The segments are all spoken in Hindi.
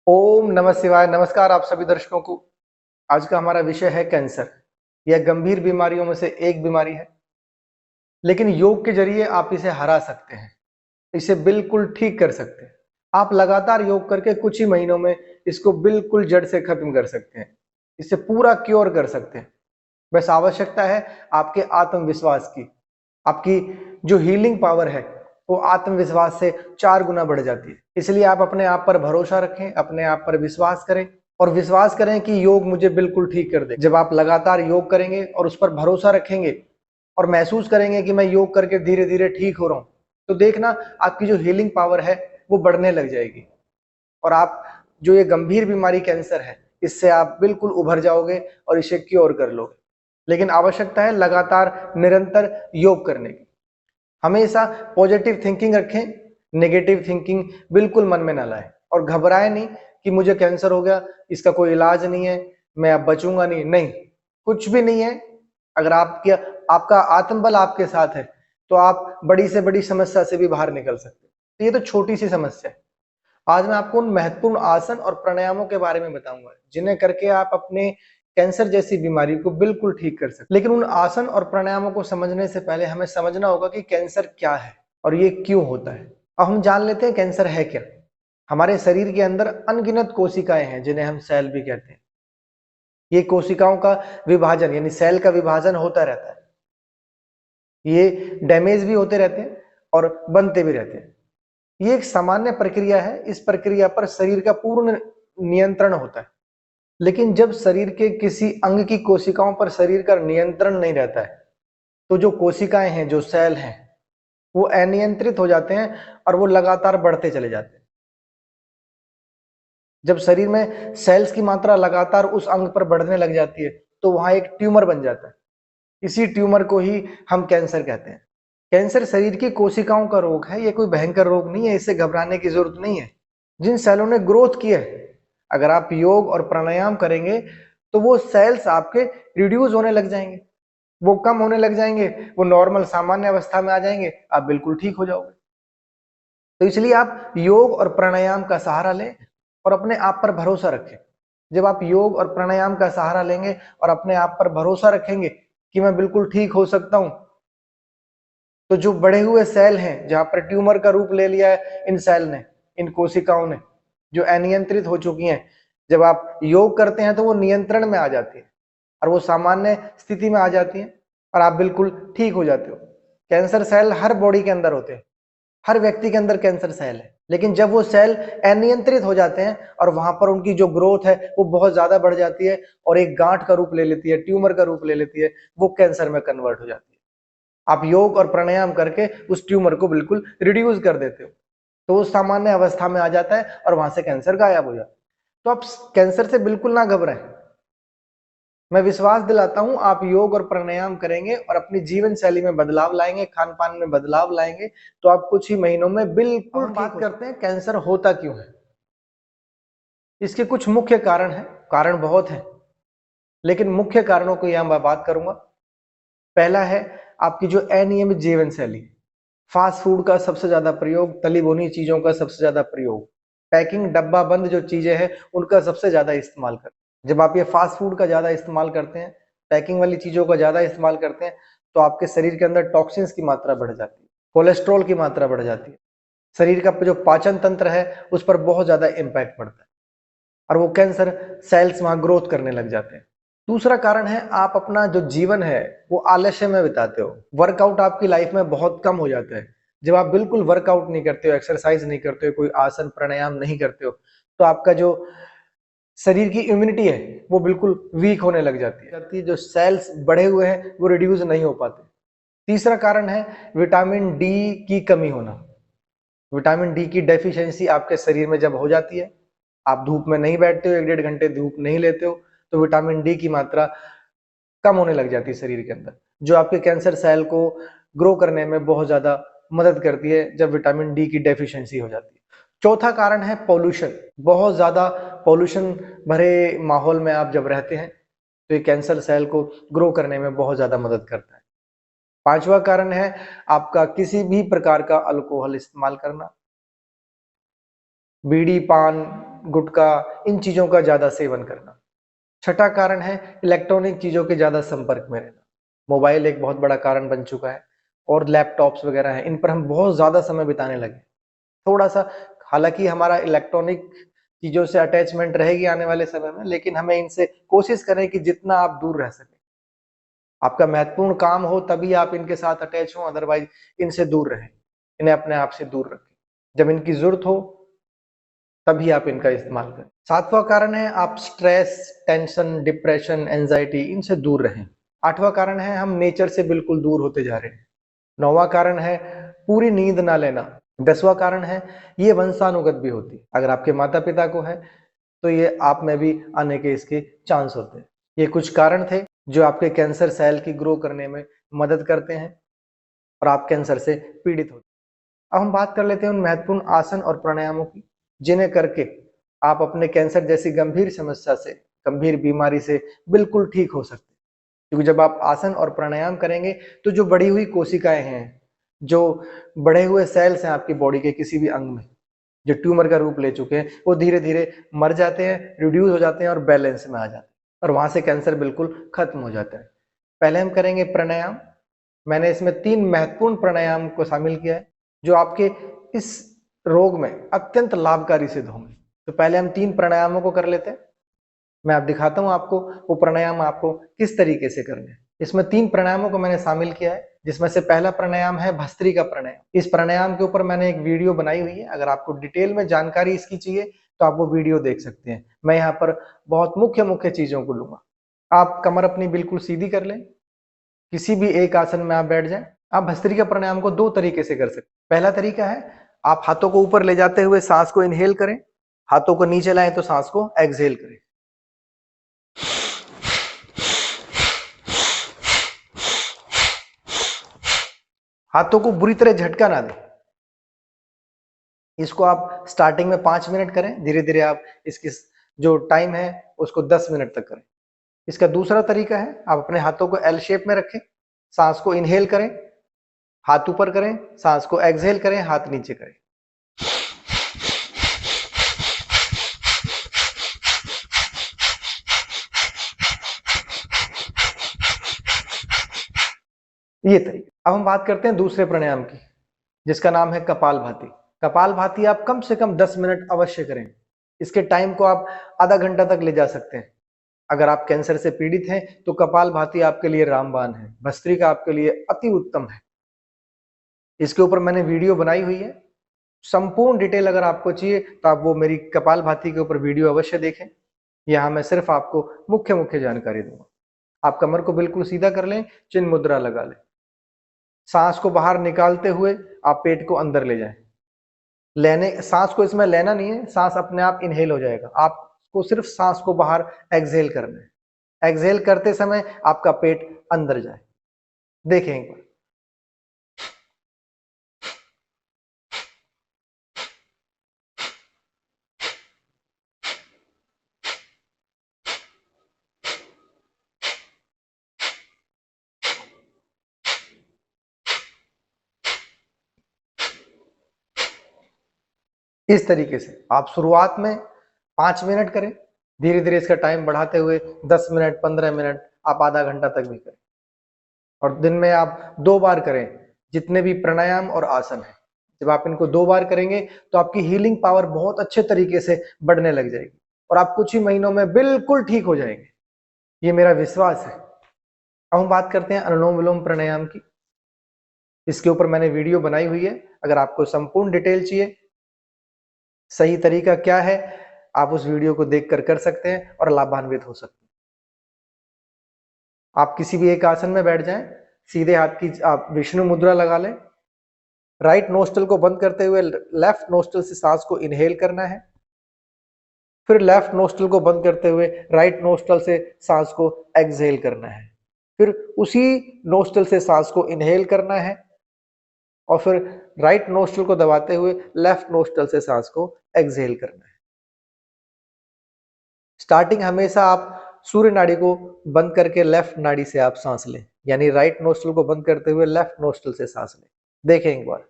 ओम नमः शिवाय। नमस्कार आप सभी दर्शकों को। आज का हमारा विषय है कैंसर। यह गंभीर बीमारियों में से एक बीमारी है, लेकिन योग के जरिए आप इसे हरा सकते हैं, इसे बिल्कुल ठीक कर सकते हैं। आप लगातार योग करके कुछ ही महीनों में इसको बिल्कुल जड़ से खत्म कर सकते हैं, इसे पूरा क्योर कर सकते हैं। बस आवश्यकता है आपके आत्मविश्वास की। आपकी जो हीलिंग पावर है वो आत्मविश्वास से 4 गुना बढ़ जाती है। इसलिए आप अपने आप पर भरोसा रखें, अपने आप पर विश्वास करें और विश्वास करें कि योग मुझे बिल्कुल ठीक कर दे। जब आप लगातार योग करेंगे और उस पर भरोसा रखेंगे और महसूस करेंगे कि मैं योग करके धीरे धीरे ठीक हो रहा हूं, तो देखना आपकी जो हीलिंग पावर है वो बढ़ने लग जाएगी और आप जो ये गंभीर बीमारी कैंसर है इससे आप बिल्कुल उभर जाओगे और इसे क्योर कर लोगे। लेकिन आवश्यकता है लगातार निरंतर योग करने की। हमेशा पॉजिटिव थिंकिंग रखें, नेगेटिव थिंकिंग बिल्कुल मन में ना लाएं और घबराएं नहीं कि मुझे कैंसर हो गया, इसका कोई इलाज नहीं है, मैं अब बचूंगा नहीं। नहीं, कुछ भी नहीं है। अगर आपका आत्मबल आपके साथ है तो आप बड़ी से बड़ी समस्या से भी बाहर निकल सकते हैं। तो ये तो छोटी सी समस्या है। आज मैं आपको उन महत्वपूर्ण आसन और प्राणायामों के बारे में बताऊंगा जिन्हें करके आप अपने कैंसर जैसी बीमारी को बिल्कुल ठीक कर सकते। लेकिन उन आसन और प्राणायामों को समझने से पहले हमें समझना होगा कि कैंसर क्या है और ये क्यों होता है। अब हम जान लेते हैं कैंसर है क्या। हमारे शरीर के अंदर अनगिनत कोशिकाएं हैं जिन्हें हम सेल भी कहते हैं। ये कोशिकाओं का विभाजन यानी सेल का विभाजन होता रहता है। ये डैमेज भी होते रहते हैं और बनते भी रहते हैं। ये एक सामान्य प्रक्रिया है। इस प्रक्रिया पर शरीर का पूर्ण नियंत्रण होता है। लेकिन जब शरीर के किसी अंग की कोशिकाओं पर शरीर का नियंत्रण नहीं रहता है तो जो कोशिकाएं हैं, जो सेल हैं, वो अनियंत्रित हो जाते हैं और वो लगातार बढ़ते चले जाते हैं। जब शरीर में सेल्स की मात्रा लगातार उस अंग पर बढ़ने लग जाती है तो वहां एक ट्यूमर बन जाता है। इसी ट्यूमर को ही हम कैंसर कहते हैं। कैंसर शरीर की कोशिकाओं का रोग है। ये कोई भयंकर रोग नहीं है, इससे घबराने की जरूरत नहीं है। जिन सेलों ने ग्रोथ की है, अगर आप योग और प्राणायाम करेंगे तो वो सेल्स आपके रिड्यूस होने लग जाएंगे, वो कम होने लग जाएंगे, वो नॉर्मल सामान्य अवस्था में आ जाएंगे, आप बिल्कुल ठीक हो जाओगे। तो इसलिए आप योग और प्राणायाम का सहारा लें और अपने आप पर भरोसा रखें। जब आप योग और प्राणायाम का सहारा लेंगे और अपने आप पर भरोसा रखेंगे कि मैं बिल्कुल ठीक हो सकता हूं, तो जो बढ़े हुए सेल हैं, जहां पर ट्यूमर का रूप ले लिया है इन सेल ने, इन कोशिकाओं ने, जो अनियंत्रित हो चुकी हैं, जब आप योग करते हैं तो वो नियंत्रण में आ जाती है और वो सामान्य स्थिति में आ जाती है और आप बिल्कुल ठीक हो जाते हो। कैंसर सेल हर बॉडी के अंदर होते हैं, हर व्यक्ति के अंदर कैंसर सेल है। लेकिन जब वो सेल अनियंत्रित हो जाते हैं और वहां पर उनकी जो ग्रोथ है वो बहुत ज्यादा बढ़ जाती है और एक गांठ का रूप ले लेती है, ट्यूमर का रूप ले लेती है, वो कैंसर में कन्वर्ट हो जाती है। आप योग और प्राणायाम करके उस ट्यूमर को बिल्कुल रिड्यूस कर देते हो तो वो सामान्य अवस्था में आ जाता है और वहां से कैंसर गायब हो जाता है। तो आप कैंसर से बिल्कुल ना घबराएं। मैं विश्वास दिलाता हूं, आप योग और प्राणायाम करेंगे और अपनी जीवन शैली में बदलाव लाएंगे, खान पान में बदलाव लाएंगे, तो आप कुछ ही महीनों में बिल्कुल ठीक। बात करते हैं कैंसर होता क्यों है। इसके कुछ मुख्य कारण हैं। कारण बहुत हैं, लेकिन मुख्य कारणों को यहां मैं बात करूंगा। पहला है आपकी जो अनियमित जीवन शैली, फास्ट फूड का सबसे ज्यादा प्रयोग, तली भुनी चीजों का सबसे ज्यादा प्रयोग, पैकिंग डब्बा बंद जो चीजें हैं उनका सबसे ज्यादा इस्तेमाल कर। जब आप ये फास्ट फूड का ज्यादा इस्तेमाल करते हैं, पैकिंग वाली चीजों का ज्यादा इस्तेमाल करते हैं, तो आपके शरीर के अंदर टॉक्सिन्स की मात्रा बढ़ जाती है, कोलेस्ट्रॉल की मात्रा बढ़ जाती है, शरीर का जो पाचन तंत्र है उस पर बहुत ज्यादा इम्पैक्ट पड़ता है और वो कैंसर सेल्स वहां ग्रोथ करने लग जाते हैं। दूसरा कारण है आप अपना जो जीवन है वो आलस्य में बिताते हो। वर्कआउट आपकी लाइफ में बहुत कम हो जाता है। जब आप बिल्कुल वर्कआउट नहीं करते हो, एक्सरसाइज नहीं करते हो, कोई आसन प्राणायाम नहीं करते हो, तो आपका जो शरीर की इम्यूनिटी है वो बिल्कुल वीक होने लग जाती है, जो सेल्स बढ़े हुए हैं वो रिड्यूस नहीं हो पाते। तीसरा कारण है विटामिन डी की कमी होना। विटामिन डी की डेफिशिएंसी आपके शरीर में जब हो जाती है, आप धूप में नहीं बैठते हो, 1 डेढ़ घंटे धूप नहीं लेते हो, तो विटामिन डी की मात्रा कम होने लग जाती है शरीर के अंदर, जो आपके कैंसर सेल को ग्रो करने में बहुत ज्यादा मदद करती है जब विटामिन डी की डेफिशिएंसी हो जाती है। चौथा कारण है पॉल्यूशन। बहुत ज्यादा पॉल्यूशन भरे माहौल में आप जब रहते हैं तो ये कैंसर सेल को ग्रो करने में बहुत ज्यादा मदद करता है। पांचवा कारण है आपका किसी भी प्रकार का अल्कोहल इस्तेमाल करना, बीड़ी पान गुटखा, इन चीजों का ज्यादा सेवन करना। छठा कारण है इलेक्ट्रॉनिक चीजों के ज्यादा संपर्क में रहना। मोबाइल एक बहुत बड़ा कारण बन चुका है और लैपटॉप्स वगैरह हैं, इन पर हम बहुत ज्यादा समय बिताने लगे। थोड़ा सा, हालांकि हमारा इलेक्ट्रॉनिक चीजों से अटैचमेंट रहेगी आने वाले समय में, लेकिन हमें इनसे कोशिश करें कि जितना आप दूर रह सके। आपका महत्वपूर्ण काम हो तभी आप इनके साथ अटैच हो, अदरवाइज इनसे दूर रहें, इन्हें अपने आप से दूर रखें। जब इनकी जरूरत हो तभी आप इनका इस्तेमाल करें। सातवां कारण है आप स्ट्रेस, टेंशन, डिप्रेशन, एंजाइटी, इनसे दूर रहें। आठवां कारण है हम नेचर से बिल्कुल दूर होते जा रहे हैं। नौवां कारण है पूरी नींद ना लेना। 10वां कारण है ये वंशानुगत भी होती, अगर आपके माता पिता को है तो ये आप में भी आने के इसके चांस होते हैं। ये कुछ कारण थे जो आपके कैंसर सेल की ग्रो करने में मदद करते हैं और आप कैंसर से पीड़ित होते हैं। अब हम बात कर लेते हैं उन महत्वपूर्ण आसन और प्राणायामों की जिन्हें करके आप अपने कैंसर जैसी गंभीर समस्या से, गंभीर बीमारी से बिल्कुल ठीक हो सकते हैं। क्योंकि जब आप आसन और प्राणायाम करेंगे तो जो बढ़ी हुई कोशिकाएं हैं, जो बढ़े हुए सेल्स हैं आपकी बॉडी के किसी भी अंग में, जो ट्यूमर का रूप ले चुके हैं, वो धीरे धीरे मर जाते हैं, रिड्यूस हो जाते हैं और बैलेंस में आ जाते हैं और वहां से कैंसर बिल्कुल खत्म हो जाता है। पहले हम करेंगे प्राणायाम। मैंने इसमें 3 महत्वपूर्ण प्राणायाम को शामिल किया है जो आपके इस रोग में अत्यंत लाभकारी सिद्ध होंगे। तो पहले हम 3 प्राणायामों को कर लेते हैं। मैं आप दिखाता हूं आपको वो प्राणायाम आपको किस तरीके से करने हैं। इसमें 3 प्राणायामों को मैंने शामिल किया है, जिसमें से पहला प्राणायाम है भस्त्रिका प्राणायाम। इस प्राणायाम के ऊपर मैंने एक वीडियो बनाई हुई है, अगर आपको डिटेल में जानकारी इसकी चाहिए तो आप वो वीडियो देख सकते हैं। मैं यहाँ पर बहुत मुख्य मुख्य चीजों को लूंगा। आप कमर अपनी बिल्कुल सीधी कर लें, किसी भी एक आसन में आप बैठ जाएं। आप भस्त्रिका प्राणायाम को 2 तरीके से कर सकते हैं। पहला तरीका है आप हाथों को ऊपर ले जाते हुए सांस को इनहेल करें, हाथों को नीचे लाएं तो सांस को एक्सहेल करें। हाथों को बुरी तरह झटका ना दें। इसको आप स्टार्टिंग में 5 मिनट करें, धीरे धीरे आप इसकी जो टाइम है उसको 10 मिनट तक करें। इसका दूसरा तरीका है आप अपने हाथों को एल शेप में रखें, सांस को इनहेल करें, हाथ ऊपर करें, सांस को एक्सहेल करें, हाथ नीचे करें। ये तरीका। अब हम बात करते हैं दूसरे प्राणायाम की, जिसका नाम है कपालभाति। कपालभाति आप कम से कम 10 मिनट अवश्य करें। इसके टाइम को आप आधा घंटा तक ले जा सकते हैं। अगर आप कैंसर से पीड़ित हैं तो कपालभाति आपके लिए रामबाण है, भस्त्रिका आपके लिए अति उत्तम है। इसके ऊपर मैंने वीडियो बनाई हुई है, संपूर्ण डिटेल अगर आपको चाहिए तो आप वो मेरी कपालभाति के ऊपर वीडियो अवश्य देखें। यहाँ मैं सिर्फ आपको मुख्य मुख्य जानकारी दूंगा। आप कमर को बिल्कुल सीधा कर लें, चिन्ह मुद्रा लगा लें, सांस को बाहर निकालते हुए आप पेट को अंदर ले जाएं। सांस को इसमें लेना नहीं है, सांस अपने आप इनहेल हो जाएगा। आपको सिर्फ सांस को बाहर एक्सहेल करना है। एक्सहेल करते समय आपका पेट अंदर जाए। देखें एक बार। इस तरीके से आप शुरुआत में 5 मिनट करें, धीरे धीरे इसका टाइम बढ़ाते हुए 10 मिनट, 15 मिनट, आप आधा घंटा तक भी करें। और दिन में आप 2 बार करें जितने भी प्राणायाम और आसन है। जब आप इनको 2 बार करेंगे तो आपकी हीलिंग पावर बहुत अच्छे तरीके से बढ़ने लग जाएगी और आप कुछ ही महीनों में बिल्कुल ठीक हो जाएंगे, ये मेरा विश्वास है। अब हम बात करते हैं अनुलोम विलोम प्राणायाम की। इसके ऊपर मैंने वीडियो बनाई हुई है, अगर आपको संपूर्ण डिटेल चाहिए, सही तरीका क्या है, आप उस वीडियो को देखकर कर सकते हैं और लाभान्वित हो सकते हैं। आप किसी भी एक आसन में बैठ जाएं, सीधे हाथ की आप विष्णु मुद्रा लगा लें, राइट नोस्ट्रल को बंद करते हुए लेफ्ट नोस्ट्रल से सांस को इनहेल करना है, फिर लेफ्ट नोस्ट्रल को बंद करते हुए राइट नोस्ट्रल से सांस को एक्सहेल करना है, फिर उसी नोस्ट्रल से सांस को इनहेल करना है और फिर राइट नोस्ट्रल को दबाते हुए लेफ्ट नोस्ट्रल से सांस को एक्सहेल करना है। स्टार्टिंग हमेशा आप सूर्य नाड़ी को बंद करके लेफ्ट नाड़ी से आप सांस लें, यानी राइट नोस्ट्रल को बंद करते हुए लेफ्ट नोस्ट्रल से सांस लें। देखें एक बार।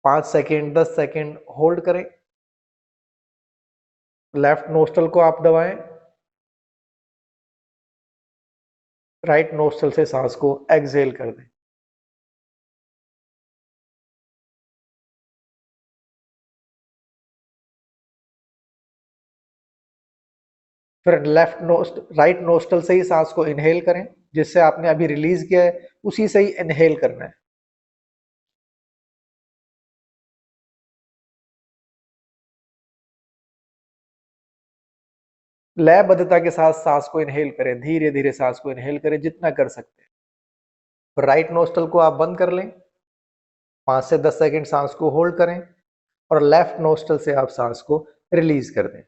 5 सेकेंड 10 सेकेंड होल्ड करें। लेफ्ट नोस्ट्रल को आप दबाएं, राइट नोस्ट्रल से सांस को एक्सहेल कर दें। फिर राइट नोस्ट्रल से ही सांस को इनहेल करें, जिससे आपने अभी रिलीज किया है उसी से ही इनहेल करना है। लयबद्धता के साथ सांस को इनहेल करें, धीरे धीरे सांस को इनहेल करें जितना कर सकते हैं। राइट नोस्ट्रल को आप बंद कर लें, 5 से 10 सेकेंड सांस को होल्ड करें और लेफ्ट नोस्ट्रल से आप सांस को रिलीज कर दें।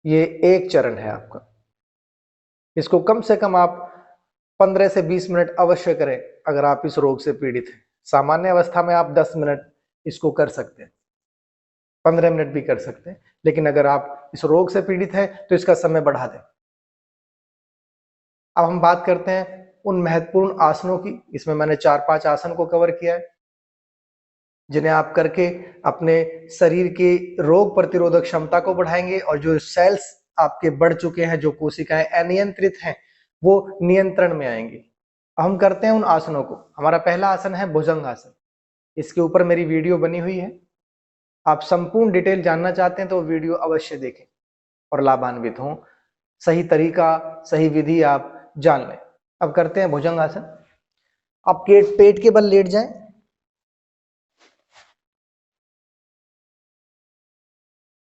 ये एक चरण है आपका। इसको कम से कम आप 15 से 20 मिनट अवश्य करें अगर आप इस रोग से पीड़ित हैं। सामान्य अवस्था में आप 10 मिनट इसको कर सकते हैं, 15 मिनट भी कर सकते हैं, लेकिन अगर आप इस रोग से पीड़ित हैं तो इसका समय बढ़ा दें। अब हम बात करते हैं उन महत्वपूर्ण आसनों की। इसमें मैंने 4-5 आसन को कवर किया है, जिन्हें आप करके अपने शरीर की रोग प्रतिरोधक क्षमता को बढ़ाएंगे और जो सेल्स आपके बढ़ चुके हैं, जो कोशिकाएं अनियंत्रित हैं, वो नियंत्रण में आएंगी। हम करते हैं उन आसनों को। हमारा पहला आसन है भुजंग आसन। इसके ऊपर मेरी वीडियो बनी हुई है, आप संपूर्ण डिटेल जानना चाहते हैं तो वीडियो अवश्य देखें और लाभान्वित हों। सही तरीका, सही विधि आप जान लें। अब करते हैं भुजंग आसन। आप पेट के बल लेट जाएं,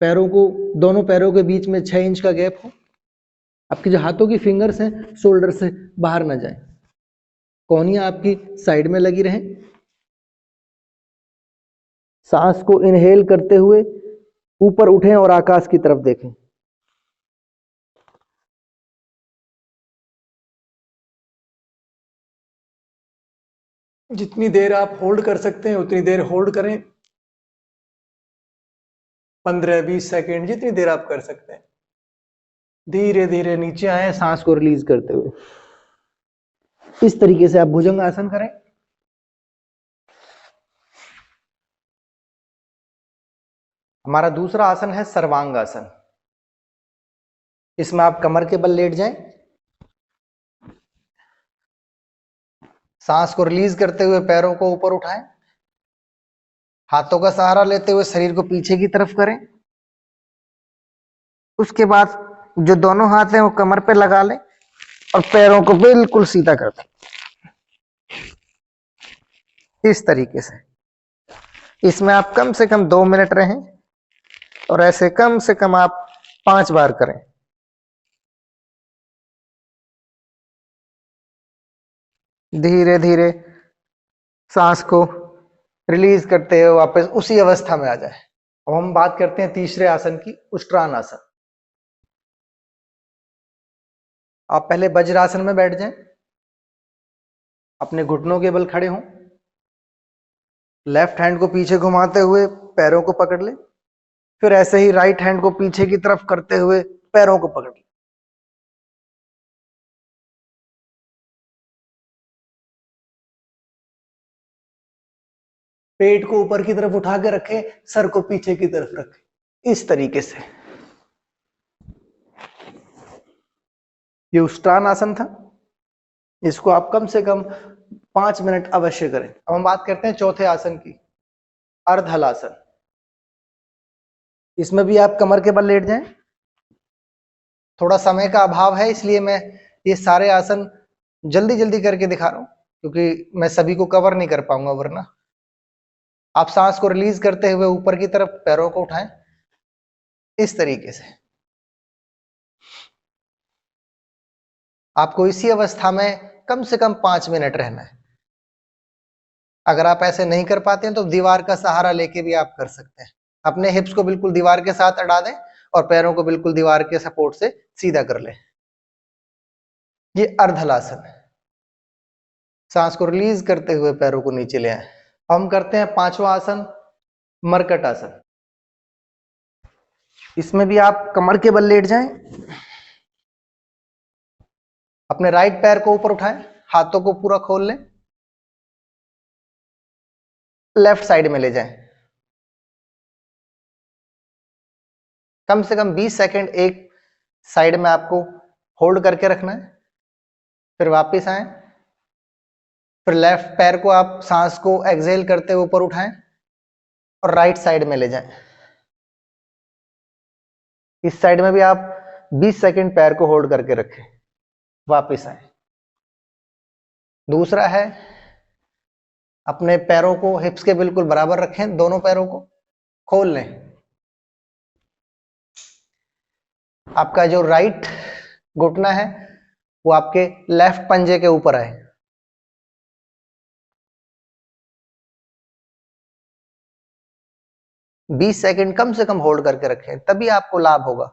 पैरों को, दोनों पैरों के बीच में 6 इंच का गैप हो। आपके जो हाथों की फिंगर्स हैं शोल्डर से बाहर ना जाए, कोहनियां आपकी साइड में लगी रहें। सांस को इनहेल करते हुए ऊपर उठें और आकाश की तरफ देखें। जितनी देर आप होल्ड कर सकते हैं उतनी देर होल्ड करें, 15-20 सेकेंड, जितनी देर आप कर सकते हैं। धीरे धीरे नीचे आए सांस को रिलीज करते हुए। इस तरीके से आप भुजंग आसन करें। हमारा दूसरा आसन है सर्वांग आसन। इसमें आप कमर के बल लेट जाएं, सांस को रिलीज करते हुए पैरों को ऊपर उठाएं, हाथों का सहारा लेते हुए शरीर को पीछे की तरफ करें। उसके बाद जो दोनों हाथ हैं वो कमर पे लगा लें और पैरों को बिल्कुल सीधा कर दें। इस तरीके से इसमें आप कम से कम 2 मिनट रहें और ऐसे कम से कम आप 5 बार करें। धीरे धीरे सांस को रिलीज करते हुए वापस उसी अवस्था में आ जाए। अब हम बात करते हैं तीसरे आसन की, उष्ट्रान आसन। आप पहले वज्रासन में बैठ जाएं, अपने घुटनों के बल खड़े हों, लेफ्ट हैंड को पीछे घुमाते हुए पैरों को पकड़ लें, फिर ऐसे ही राइट हैंड को पीछे की तरफ करते हुए पैरों को पकड़ लें। पेट को ऊपर की तरफ उठा के रखें, सर को पीछे की तरफ रखें। इस तरीके से ये उष्ट्रान आसन था। इसको आप कम से कम 5 मिनट अवश्य करें। अब हम बात करते हैं चौथे आसन की, अर्धहलासन। इसमें भी आप कमर के बल लेट जाएं। थोड़ा समय का अभाव है इसलिए मैं ये सारे आसन जल्दी जल्दी करके दिखा रहा हूं, क्योंकि मैं सभी को कवर नहीं कर पाऊंगा वरना। आप सांस को रिलीज करते हुए ऊपर की तरफ पैरों को उठाएं, इस तरीके से। आपको इसी अवस्था में कम से कम 5 मिनट रहना है। अगर आप ऐसे नहीं कर पाते हैं तो दीवार का सहारा लेके भी आप कर सकते हैं। अपने हिप्स को बिल्कुल दीवार के साथ अड़ा दें और पैरों को बिल्कुल दीवार के सपोर्ट से सीधा कर लें। ये अर्धहलासन है। सांस को रिलीज करते हुए पैरों को नीचे ले आए। हम करते हैं पांचवा आसन, मरकट आसन। इसमें भी आप कमर के बल लेट जाएं, अपने राइट पैर को ऊपर उठाएं, हाथों को पूरा खोल लें, लेफ्ट साइड में ले जाएं। कम से कम 20 सेकंड एक साइड में आपको होल्ड करके रखना है। फिर वापस आए, फिर लेफ्ट पैर को आप सांस को एक्सहेल करते हुए ऊपर उठाएं और राइट साइड में ले जाएं। इस साइड में भी आप 20 सेकंड पैर को होल्ड करके रखें, वापस आए। दूसरा है, अपने पैरों को हिप्स के बिल्कुल बराबर रखें, दोनों पैरों को खोल लें। आपका जो राइट घुटना है वो आपके लेफ्ट पंजे के ऊपर आए। बीस सेकंड कम से कम होल्ड करके रखें, तभी आपको लाभ होगा,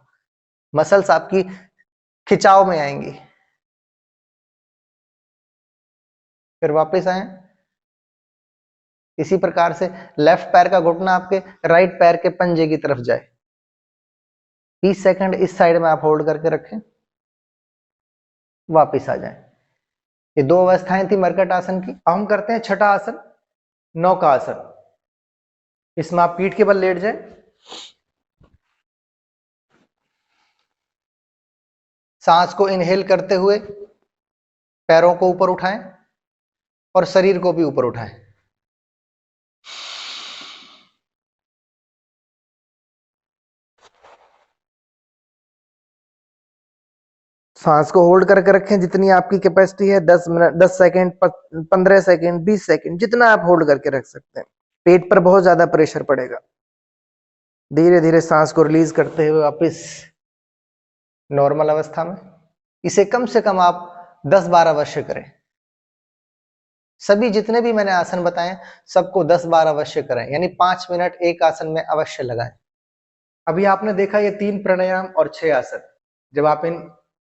मसल्स आपकी खिंचाव में आएंगी। फिर वापस आए, इसी प्रकार से लेफ्ट पैर का घुटना आपके राइट पैर के पंजे की तरफ जाए। 20 सेकंड इस साइड में आप होल्ड करके रखें, वापस आ जाएं। ये दो अवस्थाएं थी मरकट आसन की। अब हम करते हैं छठा आसन, नौका आसन। इसमें आप पीठ के बल लेट जाएं, सांस को इनहेल करते हुए पैरों को ऊपर उठाएं और शरीर को भी ऊपर उठाएं। सांस को होल्ड करके रखें, जितनी आपकी कैपेसिटी है, 10 मिनट, 10 सेकंड, 15 सेकंड, 20 सेकंड, जितना आप होल्ड करके रख सकते हैं। पेट पर बहुत ज्यादा प्रेशर पड़ेगा। धीरे धीरे सांस को रिलीज करते हुए वापस नॉर्मल अवस्था में। इसे कम से कम आप 10-12 अवश्य करें। सभी जितने भी मैंने आसन बताए सबको 10-12 अवश्य करें, यानी 5 मिनट एक आसन में अवश्य लगाएं। अभी आपने देखा ये 3 प्राणायाम और 6 आसन। जब आप इन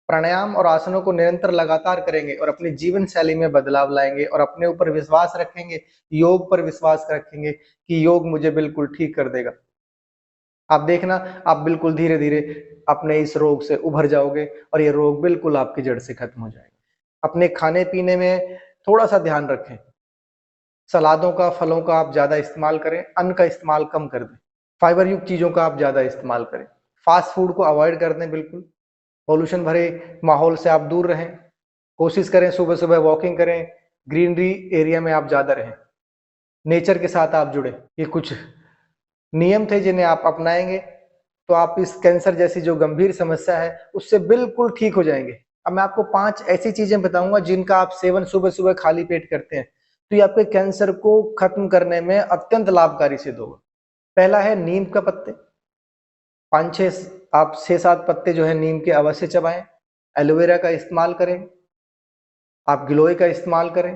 प्राणायाम और आसनों को निरंतर लगातार करेंगे और अपनी जीवन शैली में बदलाव लाएंगे और अपने ऊपर विश्वास रखेंगे, योग पर विश्वास रखेंगे कि योग मुझे बिल्कुल ठीक कर देगा, आप देखना आप बिल्कुल धीरे धीरे अपने इस रोग से उभर जाओगे और ये रोग बिल्कुल आपकी जड़ से खत्म हो जाएगा। अपने खाने पीने में थोड़ा सा ध्यान रखें, सलादों का, फलों का आप ज्यादा इस्तेमाल करें, अन्न का इस्तेमाल कम कर दें, फाइबर युक्त चीजों का आप ज्यादा इस्तेमाल करें, फास्ट फूड को अवॉइड कर दें, बिल्कुल पोल्यूशन भरे माहौल से आप दूर रहें, कोशिश करें सुबह सुबह वॉकिंग करें, ग्रीनरी एरिया में आप ज्यादा रहें, नेचर के साथ आप जुड़े। ये कुछ नियम थे जिन्हें आप अपनाएंगे तो आप इस कैंसर जैसी जो गंभीर समस्या है उससे बिल्कुल ठीक हो जाएंगे। अब मैं आपको 5 ऐसी चीजें बताऊंगा जिनका आप सेवन सुबह सुबह खाली पेट करते हैं तो ये आपके कैंसर को खत्म करने में अत्यंत लाभकारी सिद्ध होगा। पहला है नीम का पत्ते, 5-6 आप 6-7 पत्ते जो है नीम के अवश्य चबाएं। एलोवेरा का इस्तेमाल करें, आप गिलोय का इस्तेमाल करें,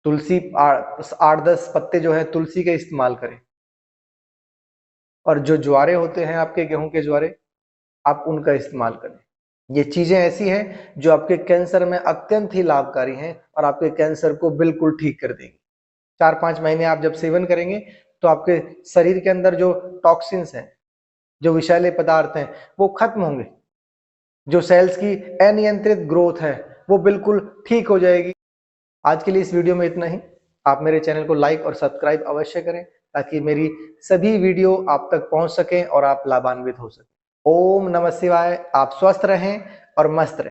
तुलसी 8-10 पत्ते जो है तुलसी के इस्तेमाल करें, और जो ज्वारे होते हैं आपके गेहूं के ज्वारे, आप उनका इस्तेमाल करें। ये चीजें ऐसी हैं जो आपके कैंसर में अत्यंत ही लाभकारी हैं और आपके कैंसर को बिल्कुल ठीक कर देंगी। 4-5 महीने आप जब सेवन करेंगे तो आपके शरीर के अंदर जो टॉक्सिन्स हैं, जो विषैले पदार्थ हैं, वो खत्म होंगे। जो सेल्स की अनियंत्रित ग्रोथ है वो बिल्कुल ठीक हो जाएगी। आज के लिए इस वीडियो में इतना ही। आप मेरे चैनल को लाइक और सब्सक्राइब अवश्य करें ताकि मेरी सभी वीडियो आप तक पहुंच सकें और आप लाभान्वित हो सकें। ओम नमः शिवाय। आप स्वस्थ रहें और मस्त रहें।